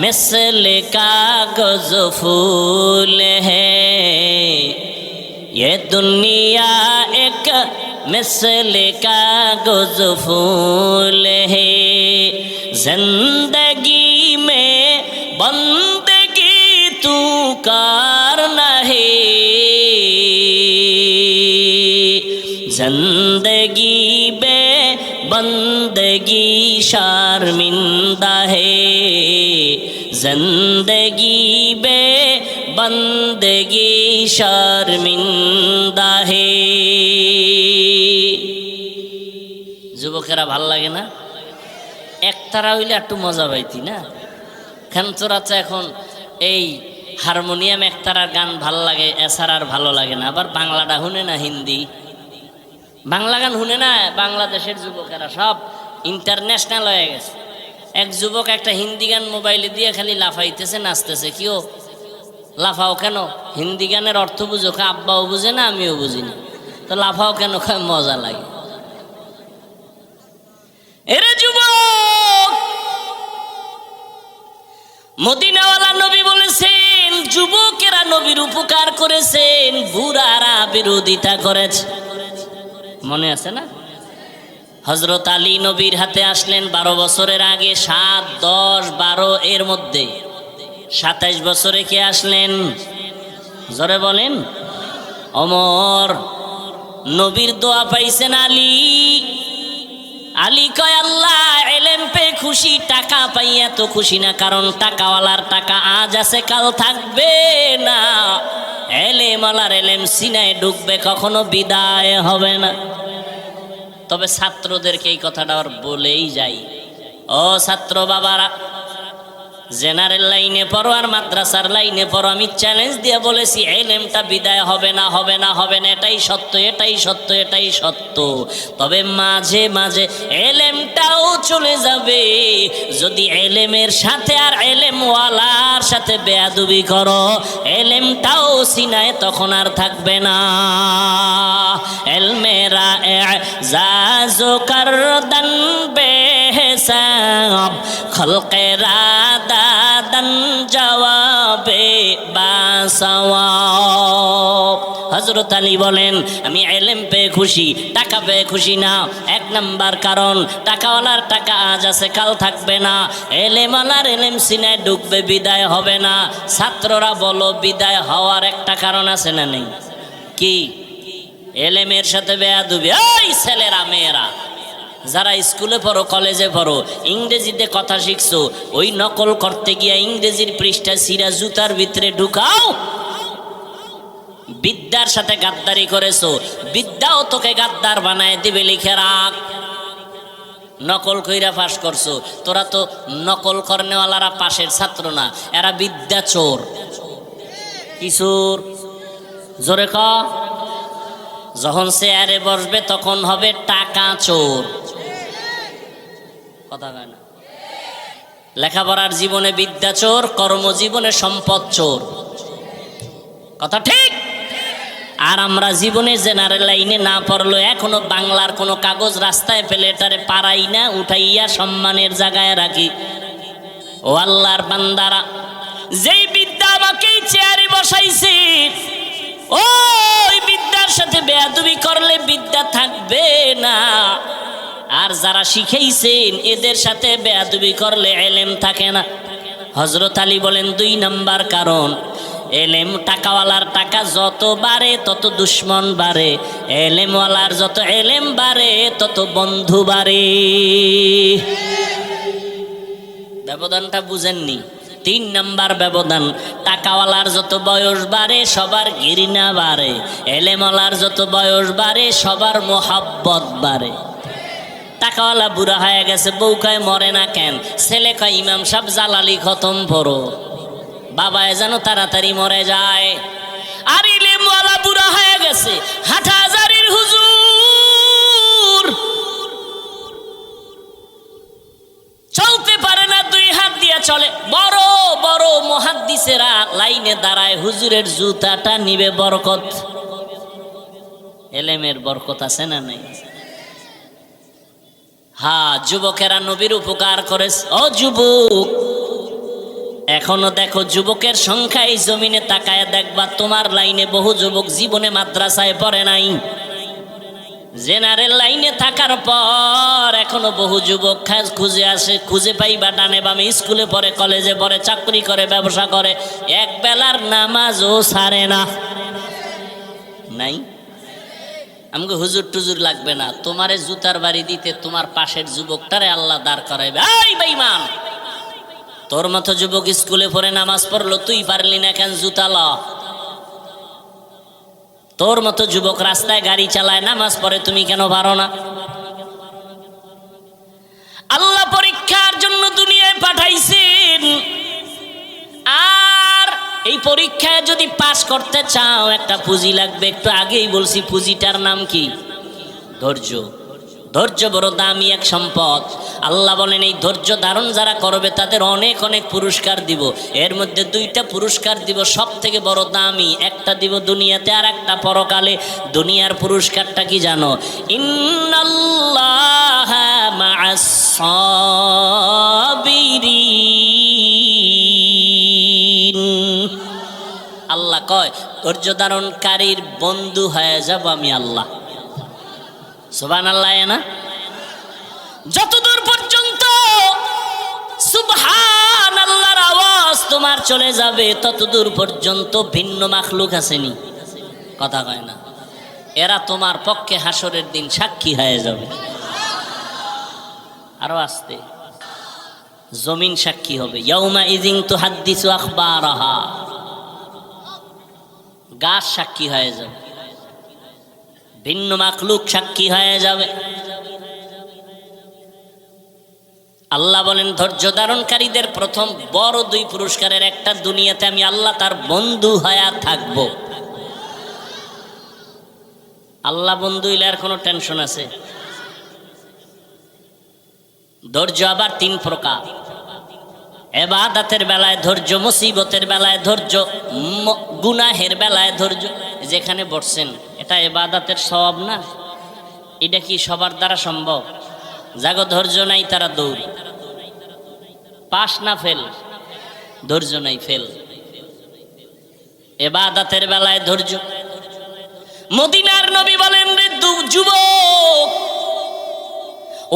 मिसल कागज फूल है, ये दुनिया एक मिसल कागज फूल है, जिंदगी में बंदगी तू करना है, जिंदगी बे बंदगी शर्मिंदा है। জিন্দগি বে বন্দগি শর্মিন্দা হে। যুবকেরা ভাল লাগে না? একতারা হইলে একটু মজা পাইতি না? কেন তোরা তো এখন এই হারমোনিয়াম একতারার গান ভাল লাগে, এছাড়া আর ভালো লাগে না। আবার বাংলাটা শুনে না, হিন্দি বাংলা গান শুনে না। বাংলাদেশের যুবকেরা সব ইন্টারন্যাশনাল হয়ে গেছে। এক যুবক একটা হিন্দি গান মোবাইলে দিয়ে খালি লাফাইতেছে, নাচতেছে। কিও লাফাও কেন? হিন্দি গানের অর্থ বুঝো? আব্বাও বুঝে না, আমিও বুঝি না, তো লাফাও কেন? মজা লাগে। এরে যুবক, মদিনাওয়ালা নবী বলেছেন যুবকেরা নবীর উপকার করেছেন, বুড়ারা বিরোধিতা করেছে। মনে আছে না? হযরত আলী নবীর হাতে আসলেন 12 বছরের আগে। 7, 10, 12 এর মধ্যে 27 বছরে কে আসলেন? জোরে বলেন। ওমর। নবীর দোয়া পাইছেন আলী। আলী কয় আল্লাহ এলেম পে খুশি, টাকা পাইয়া তো খুশি না, কারণ টাকাওয়ালার টাকা আজ আছে কাল থাকবে না। এলেমওয়ালার এলেম সিনায় ঢুকবে, কখনো বিদায় হবে না। তবে ছাত্রদেরকে এই কথাটা আর বলেই যাই, ও ছাত্র বাবারা, জেনারেল লাইনে পড়ো আর মাদ্রাসার লাইনে পড়ো, আমি চ্যালেঞ্জ দিয়ে বলেছি এলেমটা বিদায় হবে না, হবে না, হবে না। এটাই সত্য, এটাই সত্য, এটাই সত্য। তবে মাঝে মাঝে এলেমটাও চলে যাবে। যদি এলেমের সাথে আর এলেমওয়ালার সাথে বেয়াদবি করো, এলেমটাও সিনায় তখন আর থাকবে না। এলমেরা এজাজো করদন বেহিসাব, খলকেরা দাদান জবাবে বাসওয়াব। হযরত আলী বলেন আমি এলেম পেয়ে খুশি, টাকা পেয়ে খুশি না। 1 নাম্বার কারণ, টাকাওয়ালার টাকা আজ আছে কাল থাকবে না। এলেমওয়ালার এলেম সিনায় ঢুকবে, বিদায় হবে না। ছাত্ররা বলো, বিদায় হওয়ার একটা কারণ আছে না নেই? কি? এলেমের সাথে বেয়াদবি। এই ছেলেরা মেয়েরা যারা স্কুলে পড়ো, কলেজে পড়ো, ইংরেজিতে কথা শিখছো, ওই নকল করতে গিয়া ইংরেজির পৃষ্ঠা সিরা জুতার ভিতরে ঢুকাও। বিদ্যার সাথে গাদ্দারি করেছো, বিদ্যাও তোকে গাদ্দার বানায় দিবে, লিখে রাখ। নকল কইরা পাস করছো, তোরা তো নকল করনেওয়ালারা পাশের ছাত্র না, এরা বিদ্যা চোর। কি চোর? জোরে ক। যখন চেয়ারে বসবে তখন হবে টাকা চোর। কথা হয় না? লেখাপড়ার জীবনে বিদ্যা চোর, কর্মজীবনে সম্পদ চোর। কথা ঠিক? আর আমরা জীবনে জেনারেল লাইনে না পড়লো, এখনো বাংলার কোনো কাগজ রাস্তায় পেলে এটারে পারাই না, উঠাইয়া সম্মানের জায়গায় রাখি। ও আল্লাহর বান্দারা, যেই বিদ্যা আমাকে চেয়ারে বসাইছে, ওই বিদ্যার সাথে বেয়াদবি করলে বিদ্যা থাকবে না। আর যারা শিখাইছেন এদের সাথে বেয়াদবি করলে এলেম থাকে না। হযরত আলী বলেন 2 নাম্বার কারণ, এলেম, টাকাওয়ালার টাকা যত বাড়ে তত দুশ্মন বাড়ে, এলেমওয়ালার যত এলেম বাড়ে তত বন্ধু বাড়ে। ব্যবধানটা বুঝেননি? 3 নাম্বার ব্যবধান, টাকাওয়ালার যত বয়স বাড়ে সবার ঘৃণা বাড়ে, এলেমওয়ালার যত বয়স বাড়ে সবার মোহাব্বত বাড়ে। টাকাওয়ালা বুড়া হয়ে গেছে, বউ কয় মরে না কেন, ছেলে কয় ইমাম সাহেব জালালি খতম পড়ো, বাবায় যেন তাড়াতাড়ি মরে যায়। আর ইলেমওয়ালা বুড়া হয়ে গেছে, হাটহাজারির হুজুর, চলতে পারে না, 2 হাত দিয়ে চলে। বড় বড় মুহাদ্দিসেরা লাইনে দাঁড়ায়, হুজুরের জুতাটা নিবে বরকত। এলেমের বরকত আছে না নাই? হ্যাঁ, যুবকেরা নবীর উপকার করেছে। ও যুবক, এখনো দেখো যুবকের সংখ্যা, এই জমিনে তাকায় দেখবা তোমার লাইনে বহু যুবক জীবনে মাদ্রাসায় পড়ে নাই। জেনারেল লাইনে থাকার পর এখনো বহু যুবক খুঁজে আসে, খুঁজে পাইবা ডানে বামে, স্কুলে পড়ে, কলেজে পড়ে, চাকরি করে, ব্যবসা করে, এক বেলার নামাজও ছাড়ে না। নাই? আমাকে হুজুর টুজুর লাগবে না, তোমারে জুতার বাড়ি দিতে তোমার পাশের যুবকটারে আল্লাহ দাঁড় করাইবে। এই বেঈমান, তোর মতো যুবক স্কুলে পড়ে নামাজ পড়লো, তুই পারলি না কেন জুতা ল? তোর মতো যুবক রাস্তায় গাড়ি চালায়, নামাজ পড়ে, তুমি কেন পারো না? আল্লাহ পরীক্ষার জন্য দুনিয়ায় পাঠাইছেন, আর এই পরীক্ষায় যদি পাস করতে চাও একটা পুঁজি লাগবে। একটু আগেই বলছি, পুঁজিটার নাম কি? ধৈর্য। ধৈর্য বড় দামি এক সম্পদ। আল্লাহ বলেন এই ধৈর্য ধারণ যারা করবে তাদের অনেক অনেক পুরস্কার দিব। এর মধ্যে দুইটা পুরস্কার দিব সব থেকে বড় দামি, একটা দিব দুনিয়াতে আর একটা পরকালে। দুনিয়ার পুরস্কারটা কি জানো? ইন্নাল্লাহা মা'আস সাবিরিন। আল্লাহ কয় ধৈর্য ধারণকারীর বন্ধু হয়ে যাব আমি আল্লাহ। সুবহানাল্লাহ। না যতদূর পর্যন্ত সুবহানাল্লাহর আওয়াজ তোমার চলে যাবে ততদূর পর্যন্ত ভিন্ন মাখলুক আসেনি, কথা কয় না, এরা তোমার পক্ষে হাসরের দিন সাক্ষী হয়ে যাবে। আরো আসতে, জমিন সাক্ষী হবে। ইয়াউমা ইযিন তুহাদ্দিসু আখবারাহা, গাছ সাক্ষী হয়ে যাবে, ভিন্ন মাখলুক সাক্ষী হয়ে যাবে। আল্লাহ বলেন ধৈর্য ধারণকারীদের প্রথম বড় দুই পুরস্কারের একটা, দুনিয়াতে আমি আল্লাহ তার বন্ধু হয়ে থাকব। আল্লাহ বন্ধু হইলে আর কোনো টেনশন আছে? ধৈর্য আবার তিন প্রকার। ইবাদতের বেলায় ধৈর্য, মুসিবতের বেলায় ধৈর্য, গুনাহের বেলায় ধৈর্য। যেখানে বসছেন এটা ইবাদতের সওয়াব না? এটা কি সবার দ্বারা সম্ভব? যাগো ধৈর্য নাই তারা দৌড়, পাস না ফেল, ধৈর্য নাই ফেল। ইবাদতের বেলায় ধৈর্য। মদিনার নবী বলেন রে যুবক,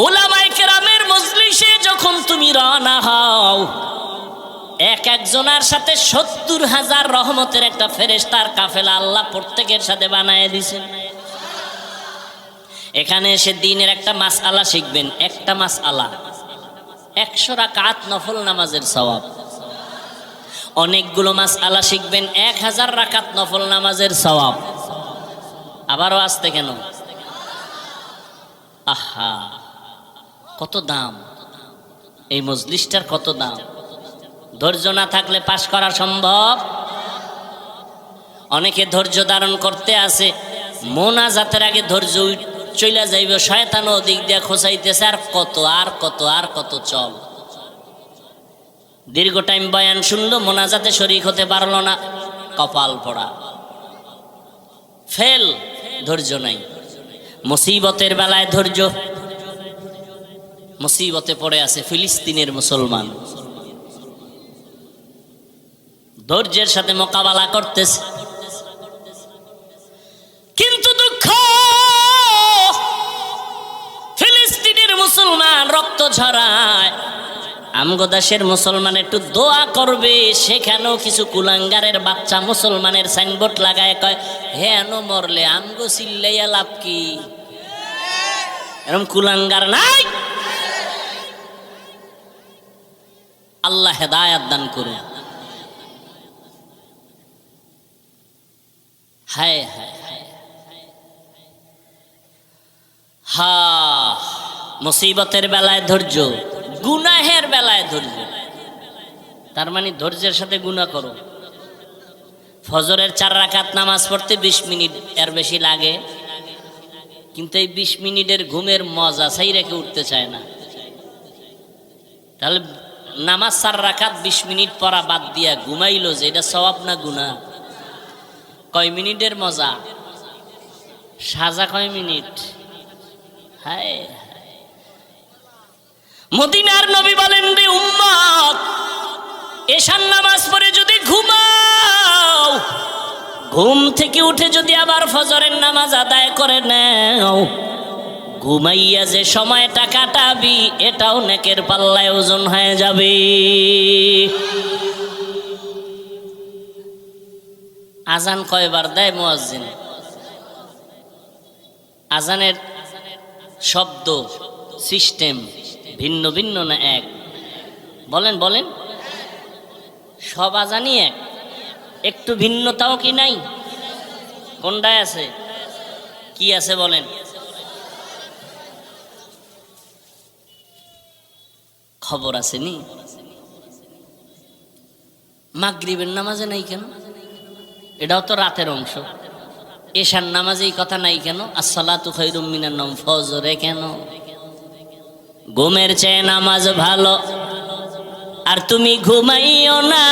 উলামায়ে কেরামের মজলিসে যখন তুমি রওনা হও, এক একজনের সাথে ৭০,০০০ রহমতের একটা ফেরেশতার কাফেলা আল্লাহ প্রত্যেকের সাথে বানায় দিয়েছেন। এখানে এসে দিনের একটা মাসআলা শিখবেন, একটা মাসআলা ১০০ রাকাত নফল নামাজের সওয়াব। অনেকগুলো মাসআলা শিখবেন, ১০০০ রাকাত নফল নামাজের সওয়াব। আবারও আসতে কেন? আহা, কত দাম এই মজলিসটার, কত দাম! ধৈর্য না থাকলে পাশ করা সম্ভব? অনেকে ধৈর্য ধারণ করতে আসে, মোনাজাতের আগে ধৈর্য চইলা যাইবে, শয়তান ওদিক দিয়ে খোঁচাইতেছে, আর কত আর কত আর কত, চল। দীর্ঘ টাইম বয়ান শুনলো, মোনাজাতে শরীক হতে পারলো না, কপাল পড়া, ফেল, ধৈর্য নাই। মুসিবতের বেলায় ধৈর্য। মুসিবতে পড়ে আছে ফিলিস্তিনের মুসলমান, ধৈর্যের সাথে মোকাবেলা করতেছে, কিন্তু দুঃখ, ফিলিস্তিনের মুসলমান রক্ত ঝরায়। আমগো দেশের মুসলমান একটু দোয়া করবে, সেখানেও কিছু কুলাঙ্গারের বাচ্চা মুসলমানের সাইনবোর্ড লাগায় কয় হেন মরলে আমগো চিল্লাইয়া লাভ কি? এরকম কুলাঙ্গার নাই। আল্লাহ হেদায়াত দান করুন। হায় হায় হা, মুসিবতের বেলায় ধৈর্য, গুনাহের বেলায় ধৈর্য। তার মানে ধৈর্যের সাথে গুনাহ করো। ফজরের ৪ রাকাত নামাজ পড়তে ২০ মিনিট এর বেশি লাগে, কিন্তু এই ২০ মিনিটের ঘুমের মজা চাই রেখে উঠতে চায় না। তাহলে নামাজ ৪ রাকাত ২০ মিনিট পড়া বাদ দিয়া ঘুমাইলো, যে এটা সওয়াব না গুনাহ? কয় মিনিটের মজা, সাজা কয় মিনিট। হায়, মদিনার নবী বলেন রে উম্মত, এশার নামাজ পড়ে যদি ঘুমাও, ঘুম থেকে উঠে যদি আবার ফজরের নামাজ আদায় করে নাও, ঘুমাইয়া যে সময়টা কাটাবি এটাও নেকের পাল্লায় ওজন হয়ে যাবে। আজান কয়বার দেয় মুয়াজ্জিন? আজানের শব্দ সিস্টেম ভিন্ন ভিন্ন না এক? বলেন বলেন। সব আজানই এক, একটু ভিন্নতাও কি নাই? কোনটায় আছে? কি আছে বলেন? খবর আছে নি? মাগরিবের নামাজে নাই কেন? এটাও তো রাতের অংশ। এশার নামাজে এই কথা নাই কেন? আসসালাতু খায়রুম মিনান নাওম, ফজরে কেন? ঘুমের চেয়ে নামাজ ভালো। আর তুমি ঘুমাইও না,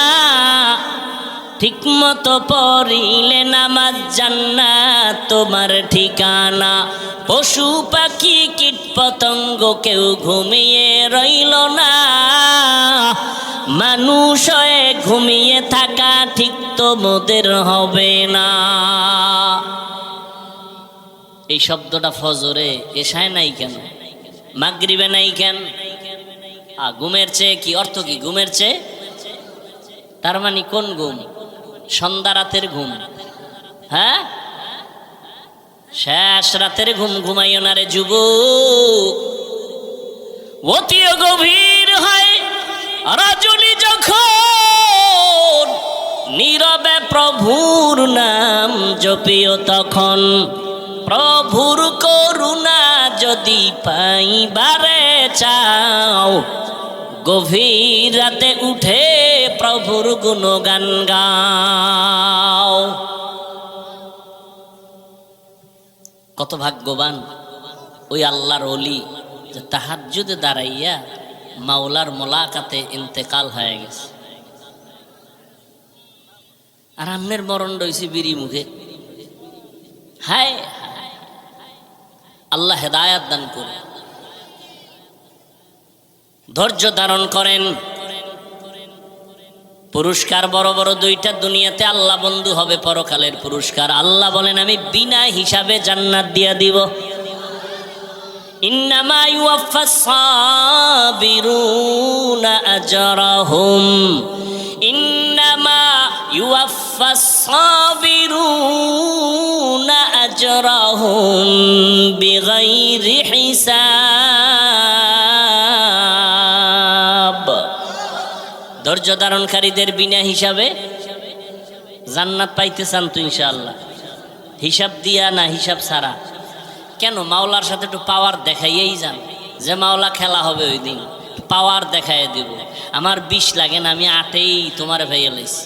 ঠিক মতো পড়িলে নামাজ জান্নাত তোমার ঠিকানা। পশু পাখি কীট পতঙ্গ কেউ ঘুমিয়ে রইল না, মানুষ হয়ে ঘুমিয়ে থাকা ঠিক তোমাদের হবে না। এই শব্দটা ফজরে এশায় নাই কেন? মাগরিবে নাই কেন? ঘুমের চেয়ে কি অর্থ? কি ঘুমের চেয়ে? তার মানে কোন ঘুম? সন্ধ্যা রাতের ঘুম। হ্যাঁ, শেষ রাতের ঘুম ঘুমাইও না রে যুবক। অতিও গভীর হয় রজনী যখন, নীরবে প্রভুর নাম জপিও তখন। প্রভুর করুণা যদি পাইবারে চাও, গভীর রাতে উঠে প্রভুর গুণগান গাও। কত ভাগ্যবান ওই আল্লাহর ওলি যে তাহাজ্জুদে দাঁড়াইয়া মাওলার মোলাকাতে ইন্তেকাল হয়ে গেছে। আর আমনের মরণ রয়েছে বিড়ি মুখে। হায় আল্লাহ হেদায়াত দান করে। ধৈর্য ধারণ করেন। পুরস্কার বড় বড় দুইটা দুনিয়াতে আল্লাহ বন্ধু হবে পরকালের পুরস্কার। আল্লাহ বলেন আমি বিনা হিসাবে জান্নাত দিয়া দিব। ইন্নামা ইউওয়াফাস সাবিরুনা আজরাহুম, ইন্নামা ইউওয়াফাস সাবিরুনা আজরাহুম বিগাইরি হিসাব। ধৈর্য ধারণকারীদের বিনা হিসাবে জান্নাত পাইতে চান তো ইনশাআল্লাহ? হিসাব দিয়া না হিসাব ছাড়া? কেন? মাওলার সাথে একটু পাওয়ার দেখাইয়েই যান যে মাওলা খেলা হবে ওই দিন, পাওয়ার দেখাই দিব। আমার 20 লাগে না, আমি 8এই তোমার ভাইয়া লাইছি।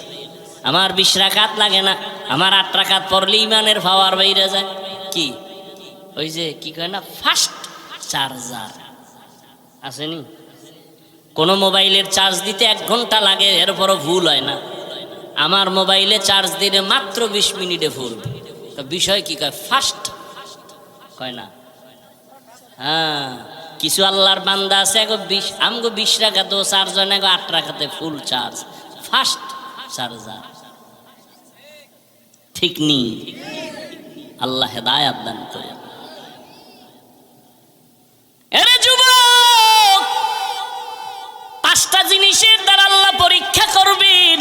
আমার 20 রাকাত লাগে না, আমার 8 রাকাত পড়লে ইমানের পাওয়ার বাইরে যায়। কি ওই যে কি কয় না, ফাস্ট চার্জার আসেনি? কোনো মোবাইলের চার্জ দিতে 1 ঘন্টা লাগে, এরপরও ভুল হয় না। আমার মোবাইলে চার্জ দিলে মাত্র 20 মিনিটে ফুল। বিষয় কি কয়? ফাস্ট কয় না? হ্যাঁ, কিছু আল্লাহর বান্দা আছে আমগো 20 রাকাতেও চার্জ হয় না, 8 রাকাতে ফুল চার্জ। ফাস্ট চার্জার ঠিক নি? আল্লাহ হেদায়াত দান করে। এরে যুবক, 5টা জিনিসের দ্বারা আল্লাহ পরীক্ষা করবেন।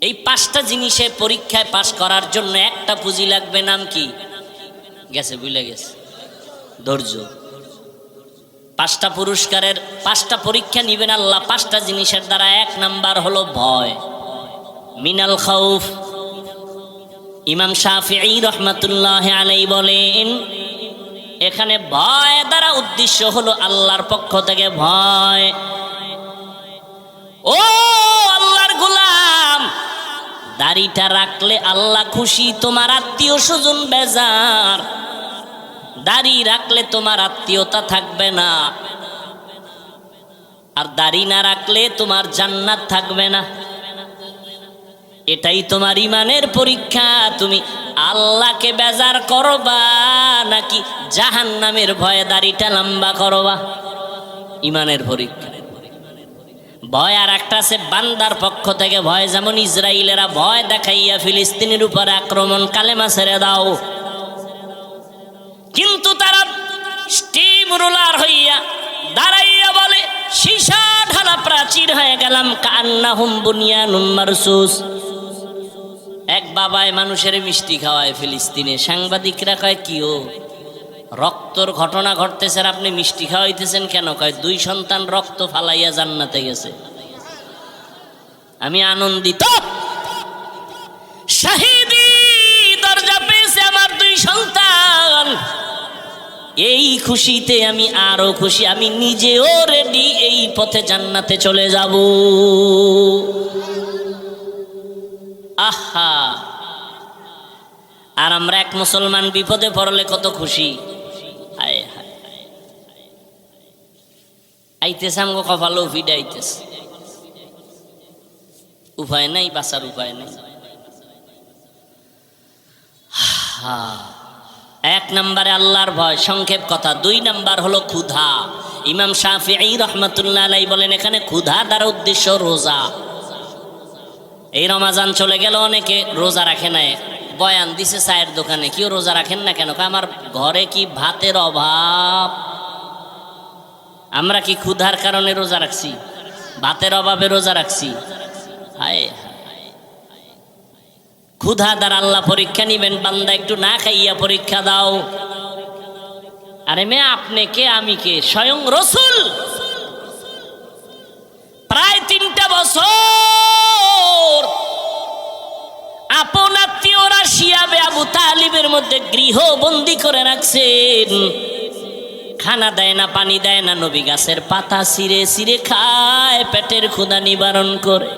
এই 5টা জিনিসে পরীক্ষায় পাশ করার জন্য একটা পুঁজি লাগবে। নাম কি? গেছে, ভুলে গেছে। ধৈর্য। 5টা পুরস্কারের 5টা পরীক্ষা নিবেন আল্লাহ 5টা জিনিসের দ্বারা। 1 নাম্বার হলো ভয়, মিনাল খাউফ। ইমাম শাফিঈ রহমাতুল্লাহ আলাইহি বলেন, এখানে ভয় দ্বারা উদ্দেশ্য হলো আল্লাহর পক্ষ থেকে ভয়। ও আল্লাহর গোলাম, দাড়িটা রাখলে আল্লাহ খুশি, তোমার আত্মীয় স্বজন বেজার। দাড়ি রাখলে তোমার আত্মীয়তা থাকবে না, আর দাড়ি না রাখলে তোমার জান্নাত থাকবে না। এটাই তোমার ইমানের পরীক্ষা। তুমি আল্লাহকে বেজার করবা নাকি জাহান্নামের ভয়ে দাড়িটা লম্বা করবা? ইমানের পরীক্ষা। ভয় আর একটা আছে বান্দার পক্ষ থেকে ভয়। যেমন ইসরায়েলেরা ভয় দেখাইয়া ফিলিস্তিনের উপরে আক্রমণ, কালেমা ছেড়ে দাও, কিন্তু তারা স্টিম রোলার হইয়া দাঁড়াইয়া বলে সীসা ঢালা প্রাচীর হয়ে গেলাম, কান্নাহুম বুনিয়ানুম মারসুস। এক বাবায় মানুষের মিষ্টি খাওয়ায় ফিলিস্তিনে। সাংবাদিকরা কয় কি ও রক্তর ঘটনা ঘটতেছে, আপনি মিষ্টি খাওয়াইতেছেন কেন? কয় 2 সন্তান রক্ত ফালাইয়া জান্নাতে গেছে। আমি আনন্দিত। শাহিদি দরজা পেয়েছে আমার 2 সন্তান, এই খুশিতে আমি আরো খুশি। আমি নিজেও রেডি, এই পথে জান্নাতে চলে যাব। আহা, আর আমরা এক মুসলমান বিপদে পড়লে কত খুশি। হায় হায়, আইতেছে আমগো কপালও ফিডাইতেছে, উপায় নাই, বাঁচার উপায় নাই। 1 নম্বরে আল্লাহর ভয়, সংক্ষেপ কথা। 2 নম্বর হলো ক্ষুধা। ইমাম শাফিঈ রহমাতুল্লাহ আলাইহি বলেন এখানে ক্ষুধা দ্বারা উদ্দেশ্য রোজা। এই রমাজান চলে গেল, অনেকে রোজা রাখে না, বয়ান দিছে চায়ের দোকানে, কেউ রোজা রাখেন না কেন? আমার ঘরে কি ভাতের অভাব? আমরা কি ক্ষুধার কারণে রোজা রাখছি? ভাতের অভাবে রোজা রাখছি? হায়, ক্ষুধা দ্বারা আল্লাহ পরীক্ষা নিবেন। বান্দা একটু না খাইয়া পরীক্ষা দাও। আরে মেয়ে, আপনি কে আমি কে? স্বয়ং রসুল প্রায় 3টা বছর আপন আত্মীয়রা শিয়াবে আবু তালিবের মধ্যে গৃহবন্দী করে রাখছেন। খানা দেয় না, পানি দেয় না, নবী গাছের পাতা ছিঁড়ে ছিঁড়ে খায় পেটের ক্ষুধা নিবারণ করে।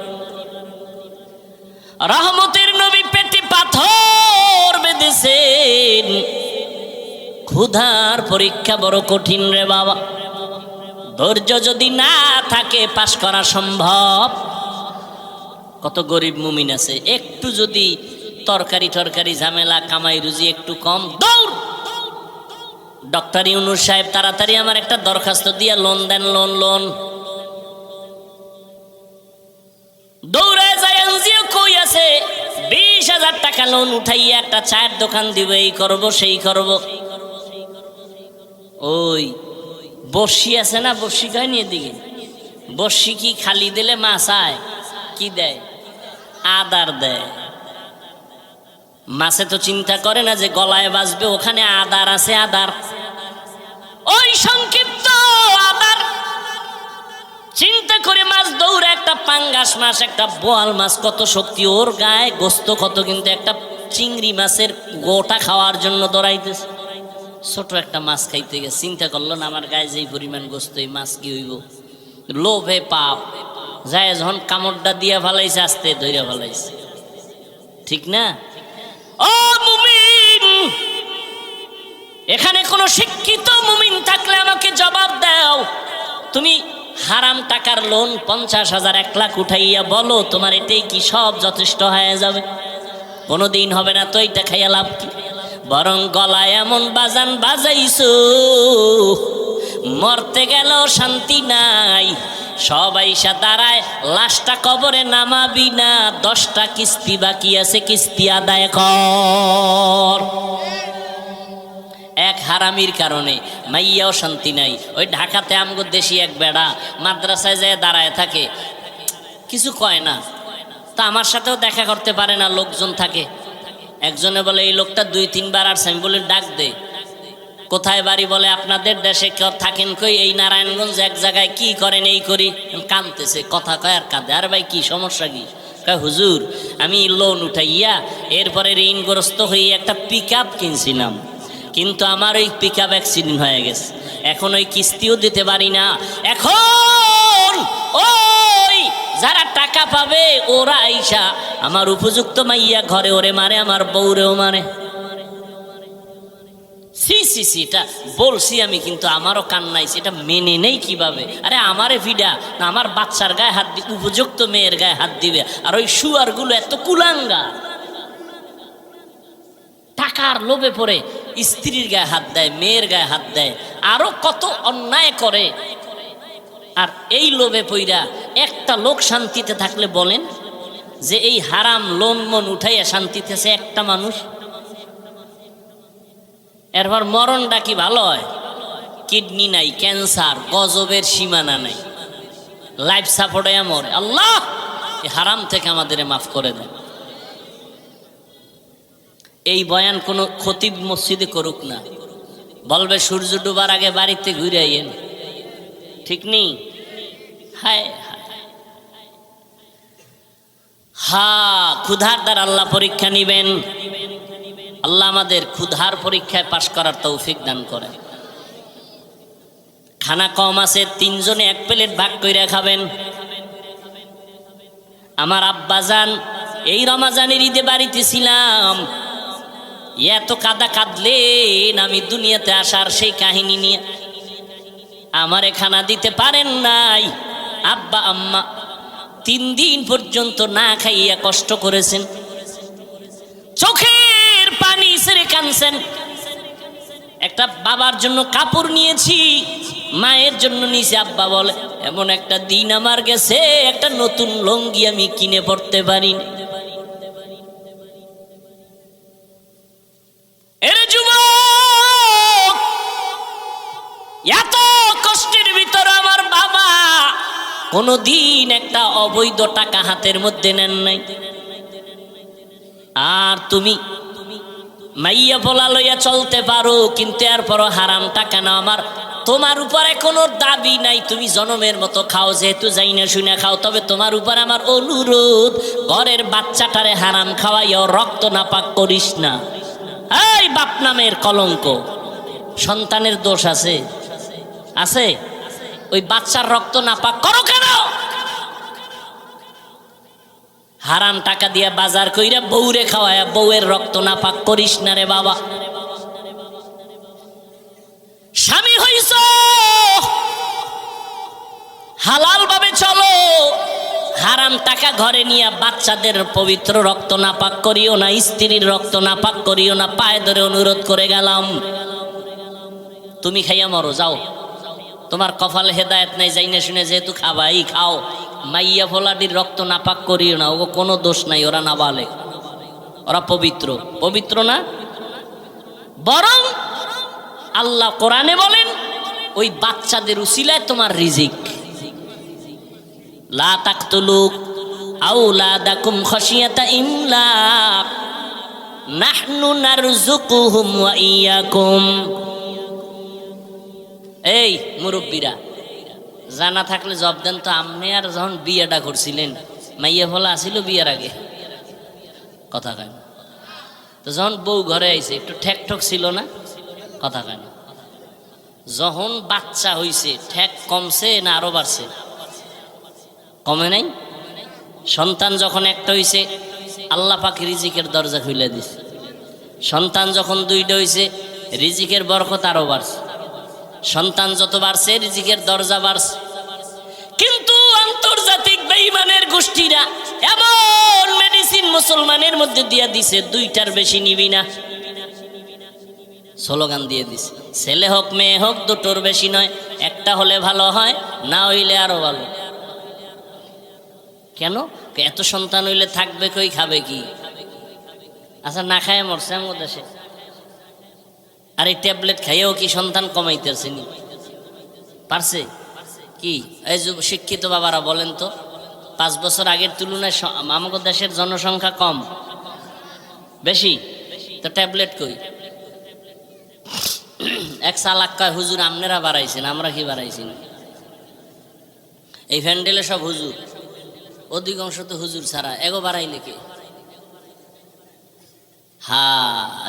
রহমতের নবী পেটে পাথর বেঁধেছেন। ক্ষুধার পরীক্ষা বড় কঠিন রে বাবা। ধৈর্য যদি না থাকে পাশ করা সম্ভব। কত গরিব মুমিন আছে, একটু যদি তরকারি ঝামেলা, কামাই রুজি একটু কম, দৌড় ডক্টর ইউনূস সাহেব তাড়াতাড়ি আমার একটা দরখাস্ত দিয়ে লোন দেন, লোন। দৌড়ায় যায়, এনজিও কই আছে, 20,000 টাকা লোন উঠাইয়া একটা চায়ের দোকান দিব, এই করব সেই করব। ওই বর্ষি আছে না, বর্ষি খায়নি এদিকে? বর্ষি কি খালি দিলে মাছ আয়? কি দেয়? আদার দেয়। মাছে তো চিন্তা করে না যে গলায় বাজবে, ওখানে আদার আছে, আদার। ওই সংক্ষিপ্ত আদার চিন্তা করে মাছ দৌড়ে, একটা পাঙ্গাস মাছ, একটা বোয়াল মাছ, কত শক্তি ওর গায়ে, গোস্ত কত, কিন্তু একটা চিংড়ি মাছের গোটা খাওয়ার জন্য দৌড়াইতেছে। ছোট একটা মাছ খাইতে গেছে, চিন্তা করলো না আমার গায়ে যেই পরিমাণ গোস্ত, এই মাছ কি হইব? লোভে পাপ যায়, যখন কামড়টা দিয়া ফেলাইছে, আস্তে ধইরা ফেলাইছে। ঠিক না? ও মুমিন, এখানে কোন শিক্ষিত মুমিন থাকলে আমাকে জবাব দাও। তুমি হারাম টাকার লোন 50,000 1 লাখ উঠাইয়া বলো তোমার এটাই কি সব যথেষ্ট হয়ে যাবে? কোনোদিন হবে না। তো এটা খাইয়া লাভ কি? বরং গলায় এমন বাজান বাজাইছো, মরতে গেল শান্তি নাই। সবাই দাঁড়ায়, লাশটা কবরে নামাবি না, 10টা কিস্তি বাকি আছে, কিস্তি আদায় কর। এক হারামির কারণে মাইয়াও শান্তি নাই। ওই ঢাকাতে আমগো দেশি এক বেড়া মাদ্রাসায় যায় দাঁড়ায় থাকে, কিছু কয় না। তা আমার সাথেও দেখা করতে পারে না, লোকজন থাকে। একজনে বলে এই লোকটা 2-3 বার আসছে। আমি বলি ডাক দে। কোথায় বাড়ি? বলে আপনাদের দেশে থাকেন কই? এই নারায়ণগঞ্জ। এক জায়গায়। কি করেন? এই করি। কাঁদতেছে, কথা কয় আর কাঁদে। আর ভাই কি সমস্যা কি? কয় হুজুর আমি লোন উঠাইয়া এরপরে ঋণগ্রস্ত হয়ে একটা পিকআপ কিনছিলাম, কিন্তু আমার ওই পিকআপ অ্যাক্সিডেন্ট হয়ে গেছে, এখন ওই কিস্তিও দিতে পারি না। এখন ওই যারা টাকা পাবে ওরা আইসা আমার উপযুক্ত মাইয়া ঘরে ওরে মারে, আমার বউরেও মারে। এটা বলছি আমি, কিন্তু আমারও কান্নাইছে, এটা মেনে নেই কিভাবে? আরে আমারে ভিডা না, আমার বাচ্চার গায়ে হাত দিবে, উপযুক্ত মেয়ের গায়ে হাত দিবে। আর ওই শুয়ারগুলো এত কুলাঙ্গা, টাকার লোভে পড়ে স্ত্রীর গায়ে হাত দেয়, মেয়ের গায়ে হাত দেয়, আরো কত অন্যায় করে। আর এই লোভে পইরা একটা লোক শান্তিতে থাকলে বলেন যে এই হারাম লোন মন উঠাইয়া শান্তিতে আছে একটা মানুষ? এরপর মরণটা কি ভালো হয়? কিডনি নাই, ক্যান্সার, গজবের সীমানা নাই, লাইফ সাপোর্টে মরে। আল্লাহ এই হারাম থেকে আমাদের মাফ করে দেন। এই বয়ান কোনো খতিব মসজিদে করুক না, বলবে সূর্য ডুবার আগে বাড়িতে ঘুরে আইয়েন। ঠিক নেই? হায় ক্ষুধার দ্বারা আল্লাহ পরীক্ষা নিবেন। আল্লাহ আমাদের ক্ষুধার পরীক্ষায় পাশ করার তৌফিক দান করে। খানা কম আছে, 3 জনে 1 প্লেট ভাগ কইরা খাবেন। আমার আব্বাজান এই রমাজানের ঈদে বাড়িতে ছিলাম, এত কাদা কাঁদলেন আমি দুনিয়াতে আসার সেই কাহিনী নিয়ে। আমারে খানা দিতে পারেন নাই, আব্বা আম্মা 3 দিন পর্যন্ত না খাইয়া কষ্ট করেছেন, চোখের পানি ছেড়ে কাঁদছেন। একটা বাবার জন্য কাপড় নিয়েছি, মায়ের জন্য নিয়েছি। আব্বা বলে এমন একটা দিন আমার গেছে, একটা নতুন লুঙ্গি আমি কিনে পড়তে পারিনি। এরে যুবক, এত কষ্টের ভিতর আমার বাবা কোনদিন একটা অবৈধ টাকা হাতের মধ্যে নেন নাই। আর তুমি মাইয়া পোলা লইয়া চলতে পারো, কিন্তু এরপরও হারাম টাকা না। আমার তোমার উপরে কোনো দাবি নাই, তুমি জনমের মতো খাও, যেহেতু যাই না শুনে খাও। তবে তোমার উপর আমার অনুরোধ, ঘরের বাচ্চাটারে হারাম খাওয়াইও রক্ত নাপাক করিস না। এই বাপ নামের কলঙ্ক, সন্তানের দোষ আছে আছে, ওই বাচ্চার রক্ত নাপাক করো কেন? হারাম টাকা দিয়া বাজার কইরা বউরে খাওয়ায়া বউয়ের রক্ত নাপাক করিস না রে বাবা। স্বামী হইছ, হালাল ভাবে চলো, হারাম টাকা ঘরে নিয়ে বাচ্চাদের পবিত্র রক্ত নাপাক করিও না, স্ত্রীর রক্ত নাপাক করিও না। পায়ে ধরে অনুরোধ করে গেলাম, তুমি খাইয়া মরো, যাও, তোমার কপালে হেদায়েত নাই, যাই না শুনে যেহেতু খাবাই খাও। মাইয়া ফোলাটির রক্ত নাপাক করিও না, ও কোনো দোষ নাই, ওরা নাবালেগ, ওরা পবিত্র। পবিত্র না, বরং আল্লাহ কোরআনে বলেন ওই বাচ্চাদের উসিলায় তোমার রিজিক। লা তাকতুলু আওলাদাকুম খাশিয়াতা ইমলাক নাহনু নারযুকুহুম ওয়া ইয়াকুম। এই মুরব্বীরা, জানা থাকলে জব দেন তো, আপনি আর যখন বিয়েটা করছিলেন মাইয়া ফলা আসিল বিয়ের আগে, কথা কয় না তো। যখন বউ ঘরে আইছে একটু ঠেক ঠক ছিল না, কথা কয় না। যখন বাচ্চা হইছে ঠেক কমছে না আরো বাড়ছে? কমে নাই। সন্তান যখন একটা হইছে আল্লাহ পাক রিজিকের দরজা খুলে দিছে। সন্তান যখন 2টা হইছে রিজিকের বরকত আরো বাড়ছে। সন্তান যত বাড়ছে রিজিকের দরজা বাড়ছে। কিন্তু আন্তর্জাতিক বেঈমানের গোষ্ঠীরা এমন মেডিসিন মুসলমানের মধ্যে দিয়া দিছে, 2টার বেশি নিবি না, স্লোগান দিয়ে দিছে। ছেলে হোক মেয়ে হোক 2টোর বেশি নয়, একটা হলে ভালো হয়, না হইলে আরো ভালো। কেন? এত সন্তান হইলে থাকবে কই, খাবে কি? আচ্ছা, না খায় মরছে আমার দেশে, আর এই ট্যাবলেট খাইয়েও কি সন্তান কমাইতেছে নি? পারছে কি? এই যে শিক্ষিত বাবারা বলেন তো, 5 বছর আগের তুলনায় আমাদের দেশের জনসংখ্যা কম বেশি, তো ট্যাবলেট কই? এক চালাক কয় হুজুর আপনারা বাড়াইছেন, আমরা কি বাড়াইছি না? এই প্যান্ডেলে সব হুজুর, অধিকাংশ তো হুজুর ছাড়া, এগো বাড়াইলে কে?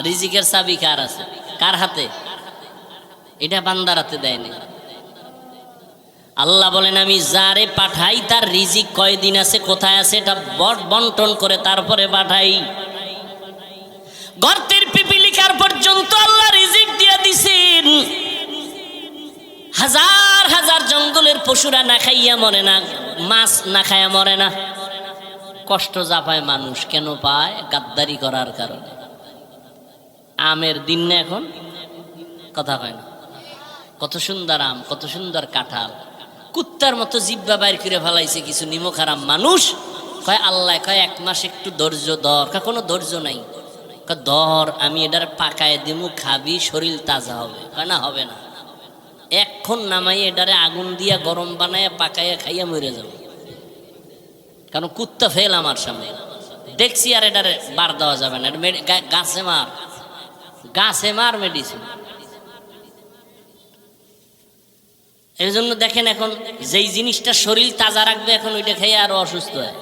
রিজিকের চাবি কার আছে? কার হাতে? এটা বান্দার হাতে দেয়নি। আল্লাহ বলেন আমি যারে পাঠাই তার রিজিক কয়দিন আছে, কোথায় আছে, এটা বন্টন করে তারপরে পাঠাই। গর্তের পিপিলিকার পর্যন্ত আল্লাহ রিজিক দিয়ে দিছেন। হাজার হাজার জঙ্গলের পশুরা না খাইয়া মরে না, মাছ না খাইয়া মরে না। কষ্ট যা পায় মানুষ কেন পায়? গাদ্দারি করার কারণে। আমের দিন না এখন, কথা কয় না? কত সুন্দর আম, কত সুন্দর কাঁঠাল, কুত্তার মতো জিব্বা বাইর করে ফেলাইছে কিছু নিমক হারাম মানুষ। কয় আল্লাহ, কয় 1 মাস একটু ধৈর্য ধর। কোনো ধৈর্য নাই। ধর, আমি এটার পাকায় দিমু, খাবি, শরীর তাজা হবে। কয় না, হবে না, এখন নামাই এটারে আগুন দিয়া গরম বানায় পাকাইয়া খাইয়া মরে যাব। কারণ কুত্তা ফেল আমার সামনে দেখছি, আর এটারে বার দেওয়া যাবে না, গাছে মার, গাছে মার মেডিসিন। এই জন্য দেখেন এখন যেই জিনিসটা শরীর তাজা রাখবে, এখন ওইটা খেয়ে আরো অসুস্থ হয়।